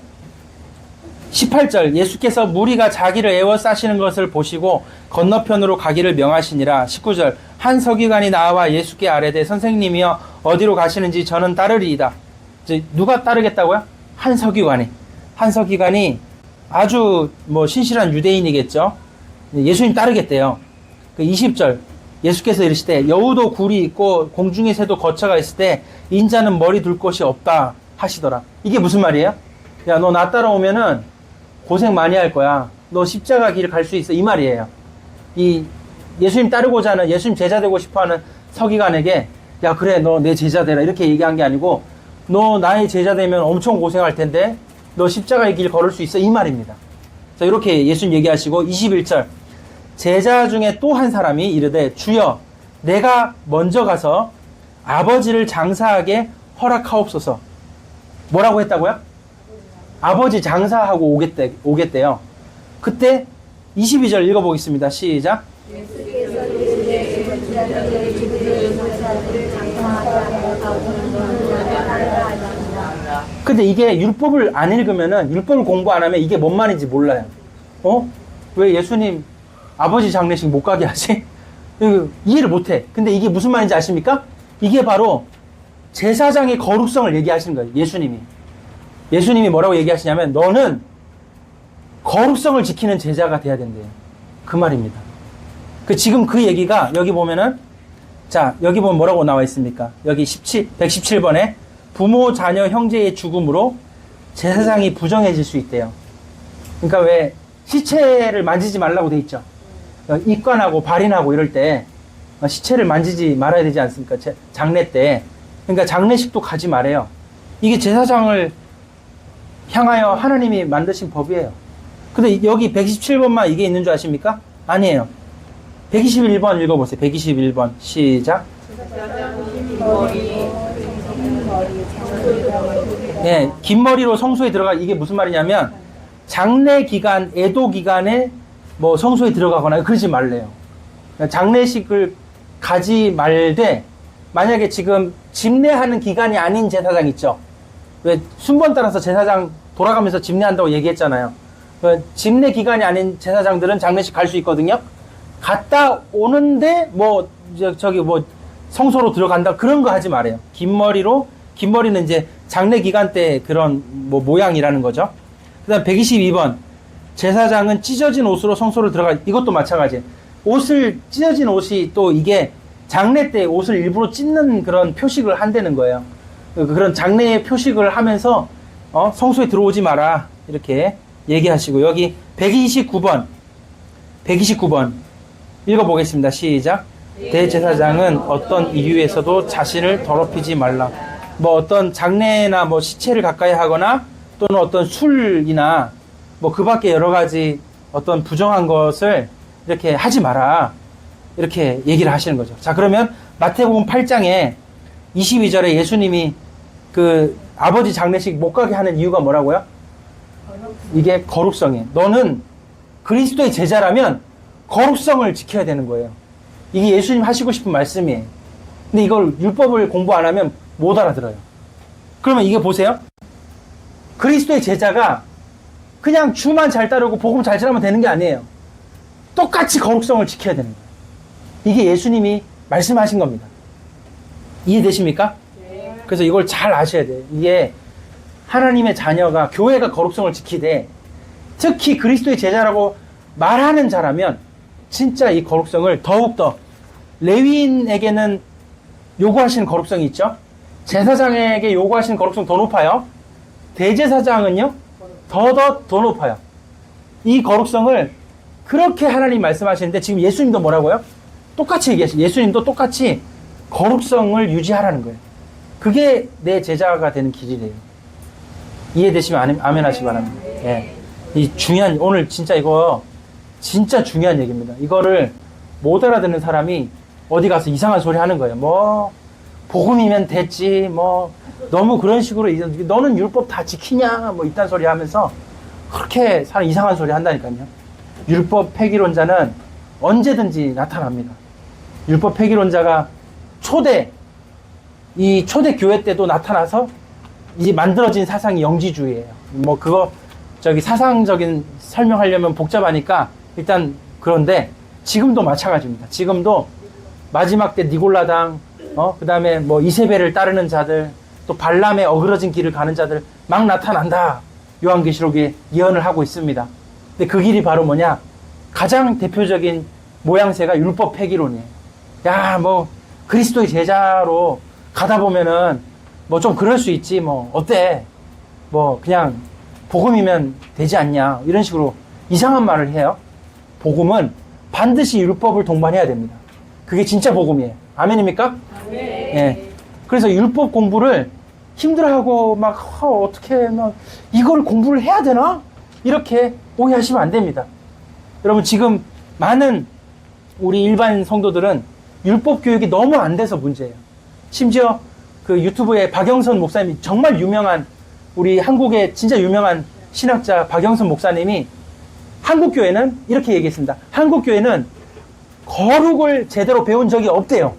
18절. 예수께서 무리가 자기를 에워싸시는 것을 보시고 건너편으로 가기를 명하시니라. 19절. 한 서기관이 나와 예수께 아뢰되 선생님이여 어디로 가시는지 저는 따르리이다. 이제 누가 따르겠다고요? 한 서기관이 아주 신실한 유대인이겠죠. 예수님 따르겠대요. 20절. 예수께서 이르시되 여우도 굴이 있고 공중의 새도 거처가 있을 때 인자는 머리 둘 곳이 없다 하시더라. 이게 무슨 말이에요? 야, 너 나 따라오면은 고생 많이 할 거야. 너 십자가 길 갈 수 있어. 이 말이에요. 이 예수님 따르고자 하는, 예수님 제자 되고 싶어 하는 서기관에게 야, 그래, 너 내 제자 되라. 이렇게 얘기한 게 아니고 너 나의 제자 되면 엄청 고생할 텐데 너 십자가의 길 걸을 수 있어. 이 말입니다. 자, 이렇게 예수님 얘기하시고 21절. 제자 중에 또 한 사람이 이르되 주여 내가 먼저 가서 아버지를 장사하게 허락하옵소서. 뭐라고 했다고요? 아버지 장사하고 오겠대요. 그때 22절 읽어보겠습니다. 시작. 근데 이게 율법을 안 읽으면은, 율법을 공부 안 하면 이게 뭔 말인지 몰라요. 왜 예수님 아버지 장례식 못 가게 하지? 이해를 못 해. 근데 이게 무슨 말인지 아십니까? 이게 바로 제사장의 거룩성을 얘기하시는 거예요. 예수님이 뭐라고 얘기하시냐면 너는 거룩성을 지키는 제자가 돼야 된대요. 그 말입니다. 지금 그 얘기가 여기 보면은, 자, 여기 보면 뭐라고 나와 있습니까? 여기 117번에 부모, 자녀, 형제의 죽음으로 제사장이 부정해질 수 있대요. 그러니까 왜 시체를 만지지 말라고 돼 있죠. 입관하고 발인하고 이럴 때 시체를 만지지 말아야 되지 않습니까? 장례 때. 그러니까 장례식도 가지 말아요. 이게 제사장을 향하여 하나님이 만드신 법이에요. 근데 여기 117번만 이게 있는 줄 아십니까? 아니에요. 121번 읽어보세요. 121번 시작. 네, 긴 머리로 성소에 들어가. 이게 무슨 말이냐면 장례 기간, 애도 기간에 성소에 들어가거나 그러지 말래요. 장례식을 가지 말되 만약에 지금 집례하는 기간이 아닌 제사장 있죠. 왜 순번 따라서 제사장 돌아가면서 집례한다고 얘기했잖아요. 집례 기간이 아닌 제사장들은 장례식 갈 수 있거든요. 갔다 오는데 성소로 들어간다 그런 거 하지 말아요. 긴 머리는 이제 장례 기간 때 그런 모양이라는 거죠. 그다음 122번. 제사장은 찢어진 옷으로 성소로 들어가. 이것도 마찬가지예요. 찢어진 옷이 또 이게 장례 때 옷을 일부러 찢는 그런 표식을 한다는 거예요. 그런 장례의 표식을 하면서 성소에 들어오지 마라 이렇게 얘기하시고, 여기 129번 읽어보겠습니다. 시작. 대제사장은 어떤 이유에서도 자신을 더럽히지 말라. 어떤 장례나 시체를 가까이 하거나 또는 어떤 술이나 그 밖에 여러 가지 어떤 부정한 것을 이렇게 하지 마라. 이렇게 얘기를 하시는 거죠. 자, 그러면 마태복음 8장에 22절에 예수님이 그 아버지 장례식 못 가게 하는 이유가 뭐라고요? 이게 거룩성이에요. 너는 그리스도의 제자라면 거룩성을 지켜야 되는 거예요. 이게 예수님 하시고 싶은 말씀이에요. 근데 이걸 율법을 공부 안 하면 못 알아들어요. 그러면 이게 보세요. 그리스도의 제자가 그냥 주만 잘 따르고 복음 잘 전하면 되는 게 아니에요. 똑같이 거룩성을 지켜야 되는 거예요. 이게 예수님이 말씀하신 겁니다. 이해되십니까? 그래서 이걸 잘 아셔야 돼요. 이게 하나님의 자녀가, 교회가 거룩성을 지키되 특히 그리스도의 제자라고 말하는 자라면 진짜 이 거룩성을 더욱더, 레위인에게는 요구하시는 거룩성이 있죠. 제사장에게 요구하시는 거룩성 더 높아요. 대제사장은요 더 높아요. 이 거룩성을 그렇게 하나님 말씀하시는데 지금 예수님도 뭐라고요? 똑같이 얘기하시죠. 예수님도 똑같이 거룩성을 유지하라는 거예요. 그게 내 제자가 되는 길이래요. 이해되시면 아멘 하시기 바랍니다. 예. 이 중요한, 오늘 진짜 이거 진짜 중요한 얘기입니다. 이거를 못 알아듣는 사람이 어디 가서 이상한 소리 하는 거예요. 뭐 복음이면 됐지, 뭐 너무 그런 식으로 너는 율법 다 지키냐, 뭐 이딴 소리 하면서 그렇게 사람 이상한 소리 한다니까요. 율법 폐기론자는 언제든지 나타납니다. 율법 폐기론자가 이 초대 교회 때도 나타나서 이 만들어진 사상이 영지주의예요. 뭐 그거 사상적인 설명하려면 복잡하니까 일단 그런데 지금도 마찬가지입니다. 지금도 마지막 때 니골라당, 그 다음에 뭐 이세벨을 따르는 자들, 또 발람의 어그러진 길을 가는 자들 막 나타난다. 요한계시록에 예언을 하고 있습니다. 근데 그 길이 바로 뭐냐? 가장 대표적인 모양새가 율법 폐기론이에요. 야, 뭐 그리스도의 제자로 가다 보면은 뭐 좀 그럴 수 있지, 뭐 어때? 뭐 그냥 복음이면 되지 않냐, 이런 식으로 이상한 말을 해요. 복음은 반드시 율법을 동반해야 됩니다. 그게 진짜 복음이에요. 아멘입니까? 네. 예. 그래서 율법 공부를 힘들어하고 막 어떻게 막 이걸 공부를 해야 되나? 이렇게 오해하시면 안 됩니다. 여러분, 지금 많은 우리 일반 성도들은 율법 교육이 너무 안 돼서 문제예요. 심지어 그 유튜브에 박영선 목사님이, 정말 유명한, 우리 한국의 진짜 유명한 신학자 박영선 목사님이 한국 교회는 이렇게 얘기했습니다. 한국 교회는 거룩을 제대로 배운 적이 없대요.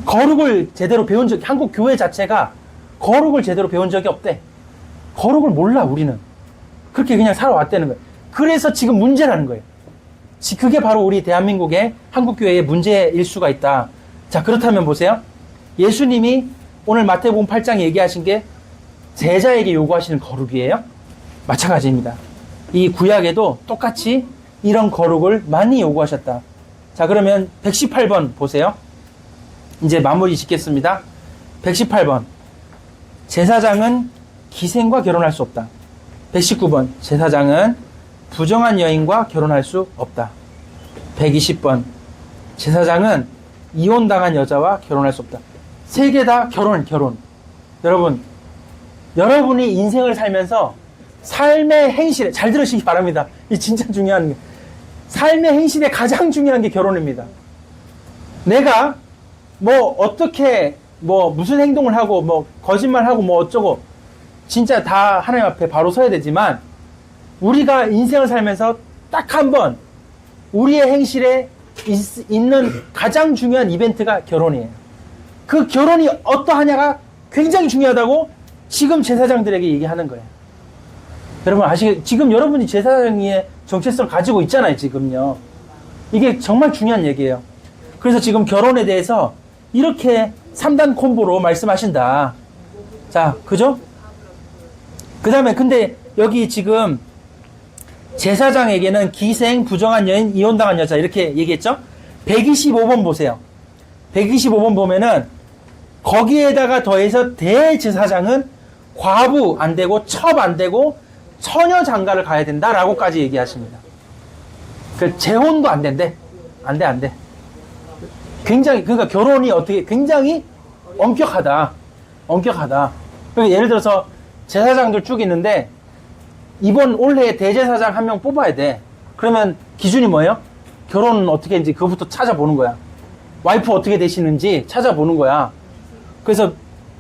거룩을 제대로 배운 적이, 한국 교회 자체가 거룩을 제대로 배운 적이 없대. 거룩을 몰라, 우리는. 그렇게 그냥 살아왔다는 거예요. 그래서 지금 문제라는 거예요. 그게 바로 우리 대한민국의 한국교회의 문제일 수가 있다. 자, 그렇다면 보세요. 예수님이 오늘 마태복음 8장에 얘기하신 게 제자에게 요구하시는 거룩이에요? 마찬가지입니다. 이 구약에도 똑같이 이런 거룩을 많이 요구하셨다. 자, 그러면 118번 보세요. 이제 마무리 짓겠습니다. 118번. 제사장은 기생과 결혼할 수 없다. 119번. 제사장은 부정한 여인과 결혼할 수 없다. 120번. 제사장은 이혼당한 여자와 결혼할 수 없다. 세 개 다 결혼. 여러분, 여러분이 인생을 살면서 삶의 행실에, 잘 들으시기 바랍니다. 이 진짜 중요한 게, 삶의 행실에 가장 중요한 게 결혼입니다. 내가 뭐 어떻게 뭐 무슨 행동을 하고 뭐 거짓말하고 뭐 어쩌고 진짜 다 하나님 앞에 바로 서야 되지만, 우리가 인생을 살면서 딱 한 번 우리의 행실에 있는 가장 중요한 이벤트가 결혼이에요. 그 결혼이 어떠하냐가 굉장히 중요하다고 지금 제사장들에게 얘기하는 거예요. 여러분 지금 여러분이 제사장의 정체성을 가지고 있잖아요, 지금요. 이게 정말 중요한 얘기예요. 그래서 지금 결혼에 대해서 이렇게 3단 콤보로 말씀하신다. 자, 그죠? 그 다음에 근데 여기 지금 제사장에게는 기생, 부정한 여인, 이혼당한 여자 이렇게 얘기했죠? 125번 보세요. 125번 보면은 거기에다가 더해서 대제사장은 과부 안 되고 첩 안 되고 처녀 장가를 가야 된다라고까지 얘기하십니다. 그 재혼도 안 된대. 안 돼. 굉장히, 그러니까 결혼이 어떻게 굉장히 엄격하다. 그러니까 예를 들어서 제사장들 쭉 있는데 이번 올해 대제사장 한 명 뽑아야 돼. 그러면 기준이 뭐예요? 결혼은 어떻게 했는지 그거부터 찾아보는 거야. 와이프 어떻게 되시는지 찾아보는 거야. 그래서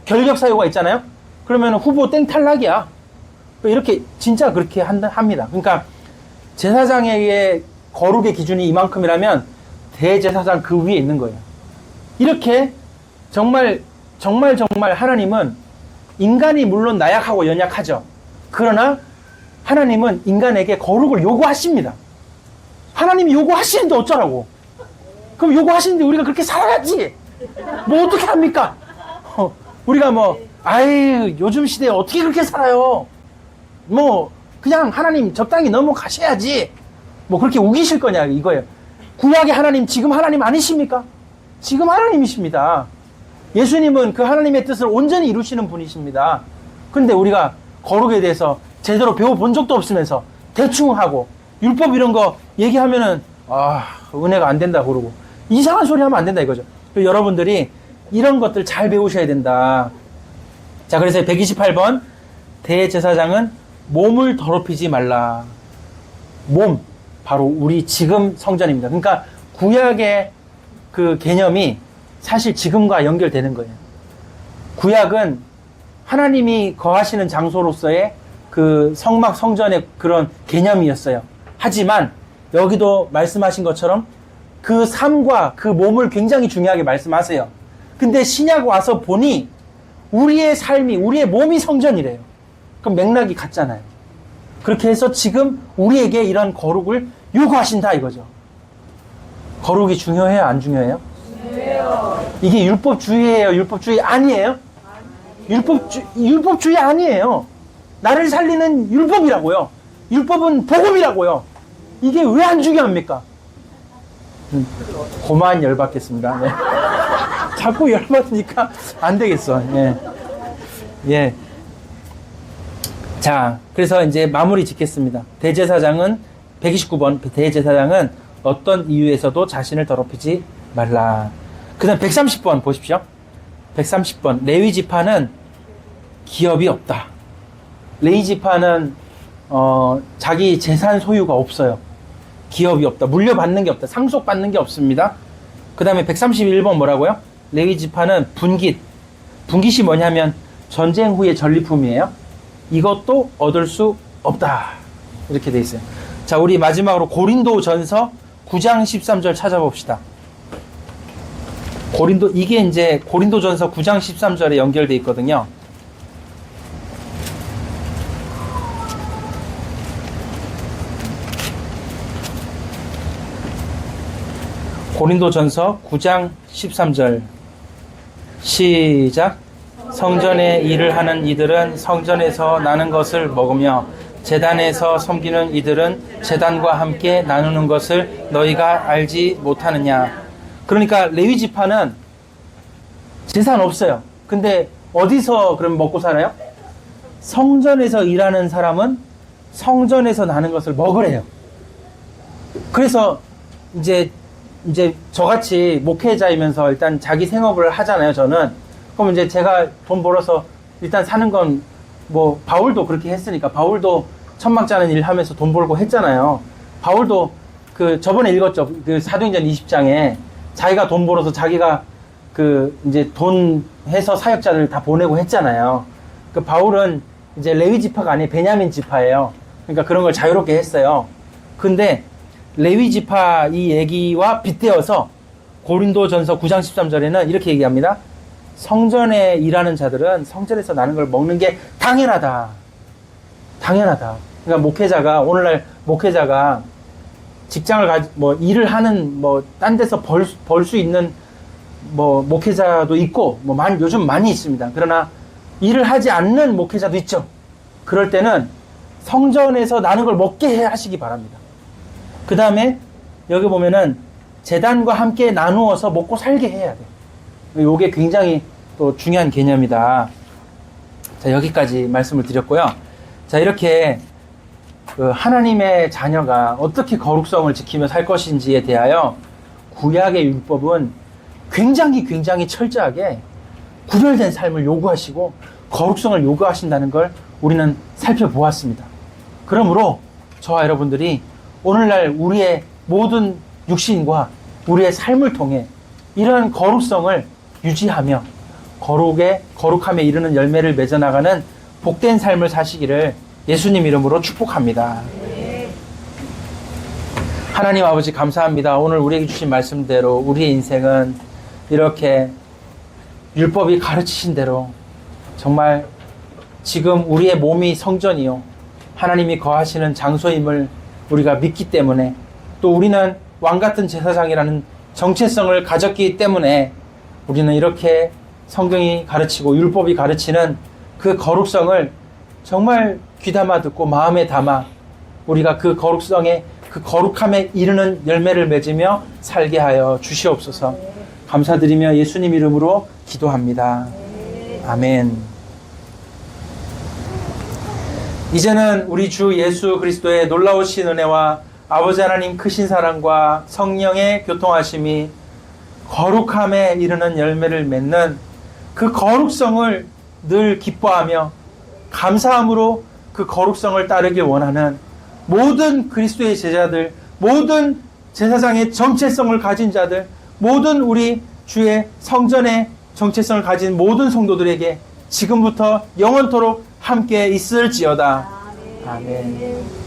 결격 사유가 있잖아요. 그러면 후보 땡 탈락이야. 이렇게 진짜 그렇게 합니다. 그러니까 제사장에게 거룩의 기준이 이만큼이라면 대제사장 그 위에 있는 거예요. 이렇게 정말 하나님은 인간이 물론 나약하고 연약하죠. 그러나 하나님은 인간에게 거룩을 요구하십니다. 하나님이 요구하시는데 어쩌라고? 그럼 요구하시는데 우리가 그렇게 살아야지. 뭐 어떻게 합니까? 우리가 아유 요즘 시대에 어떻게 그렇게 살아요? 그냥 하나님 적당히 넘어가셔야지. 그렇게 우기실 거냐 이거예요. 구약의 하나님 지금 하나님 아니십니까? 지금 하나님이십니다. 예수님은 그 하나님의 뜻을 온전히 이루시는 분이십니다. 근데 우리가 거룩에 대해서 제대로 배워본 적도 없으면서 대충 하고 율법 이런 거 얘기하면은 은혜가 안 된다 그러고 이상한 소리 하면 안 된다 이거죠. 여러분들이 이런 것들 잘 배우셔야 된다. 자, 그래서 128번 대제사장은 몸을 더럽히지 말라. 몸, 바로 우리 지금 성전입니다. 그러니까 구약의 그 개념이 사실 지금과 연결되는 거예요. 구약은 하나님이 거하시는 장소로서의 그 성막 성전의 그런 개념이었어요. 하지만 여기도 말씀하신 것처럼 그 삶과 그 몸을 굉장히 중요하게 말씀하세요. 근데 신약 와서 보니 우리의 삶이, 우리의 몸이 성전이래요. 그럼 맥락이 같잖아요. 그렇게 해서 지금 우리에게 이런 거룩을 요구하신다 이거죠. 거룩이 중요해요? 안 중요해요? 중요해요. 이게 율법주의예요? 율법주의 아니에요? 율법주의 아니에요. 나를 살리는 율법이라고요. 율법은 복음이라고요. 이게 왜 안 중요합니까? 고만 열받겠습니다. 네. 자꾸 열받으니까 안 되겠어. 예. 예. 자, 그래서 이제 마무리 짓겠습니다. 대제사장은 129번 대제사장은 어떤 이유에서도 자신을 더럽히지 말라. 그 다음 130번 보십시오. 130번 레위 지파는 기업이 없다. 레위 지파는 자기 재산 소유가 없어요. 기업이 없다. 물려받는 게 없다. 상속받는 게 없습니다. 그 다음에 131번 뭐라고요? 레위 지파는 분깃. 분깃이 뭐냐면 전쟁 후의 전리품이에요. 이것도 얻을 수 없다. 이렇게 돼 있어요. 자, 우리 마지막으로 고린도전서 9장 13절 찾아봅시다. 이게 이제 고린도전서 9장 13절에 연결돼 있거든요. 고린도전서 9장 13절 시작. 성전의 일을 하는 이들은 성전에서 나는 것을 먹으며 제단에서 섬기는 이들은 제단과 함께 나누는 것을 너희가 알지 못하느냐. 그러니까 레위 지파는 재산 없어요. 근데 어디서 그럼 먹고 살아요? 성전에서 일하는 사람은 성전에서 나는 것을 먹으래요. 그래서 이제 저같이 목회자이면서 일단 자기 생업을 하잖아요, 저는. 그럼 이제 제가 돈 벌어서 일단 사는 건 바울도 그렇게 했으니까, 바울도 천막자는 일 하면서 돈 벌고 했잖아요. 바울도 저번에 읽었죠. 사도행전 20장에 자기가 돈 벌어서 자기가 이제 돈 해서 사역자들 다 보내고 했잖아요. 바울은 이제 레위 지파가 아니에요. 베냐민 지파예요. 그러니까 그런 걸 자유롭게 했어요. 근데 레위 지파 이 얘기와 빗대어서 고린도전서 9장 13절에는 이렇게 얘기합니다. 성전에 일하는 자들은 성전에서 나는 걸 먹는 게 당연하다. 당연하다. 그러니까 오늘날 목회자가 직장을 일을 하는 딴 데서 벌 수 있는 목회자도 있고 요즘 많이 있습니다. 그러나 일을 하지 않는 목회자도 있죠. 그럴 때는 성전에서 나는 걸 먹게 하시기 바랍니다. 그 다음에 여기 보면은 제단과 함께 나누어서 먹고 살게 해야 돼요. 이게 굉장히 또 중요한 개념이다. 자, 여기까지 말씀을 드렸고요. 자, 이렇게 하나님의 자녀가 어떻게 거룩성을 지키며 살 것인지에 대하여 구약의 율법은 굉장히 철저하게 구별된 삶을 요구하시고 거룩성을 요구하신다는 걸 우리는 살펴보았습니다. 그러므로 저와 여러분들이 오늘날 우리의 모든 육신과 우리의 삶을 통해 이러한 거룩성을 유지하며 거룩함에 이르는 열매를 맺어나가는 복된 삶을 사시기를 예수님 이름으로 축복합니다. 하나님 아버지 감사합니다. 오늘 우리에게 주신 말씀대로 우리의 인생은 이렇게 율법이 가르치신 대로 정말 지금 우리의 몸이 성전이요 하나님이 거하시는 장소임을 우리가 믿기 때문에 또 우리는 왕같은 제사장이라는 정체성을 가졌기 때문에 우리는 이렇게 성경이 가르치고 율법이 가르치는 그 거룩성을 정말 귀담아 듣고 마음에 담아 우리가 그 거룩성에 그 거룩함에 이르는 열매를 맺으며 살게 하여 주시옵소서. 감사드리며 예수님 이름으로 기도합니다. 아멘. 이제는 우리 주 예수 그리스도의 놀라우신 은혜와 아버지 하나님 크신 사랑과 성령의 교통하심이 거룩함에 이르는 열매를 맺는 그 거룩성을 늘 기뻐하며 감사함으로 그 거룩성을 따르길 원하는 모든 그리스도의 제자들, 모든 제사장의 정체성을 가진 자들, 모든 우리 주의 성전의 정체성을 가진 모든 성도들에게 지금부터 영원토록 함께 있을지어다. 아멘.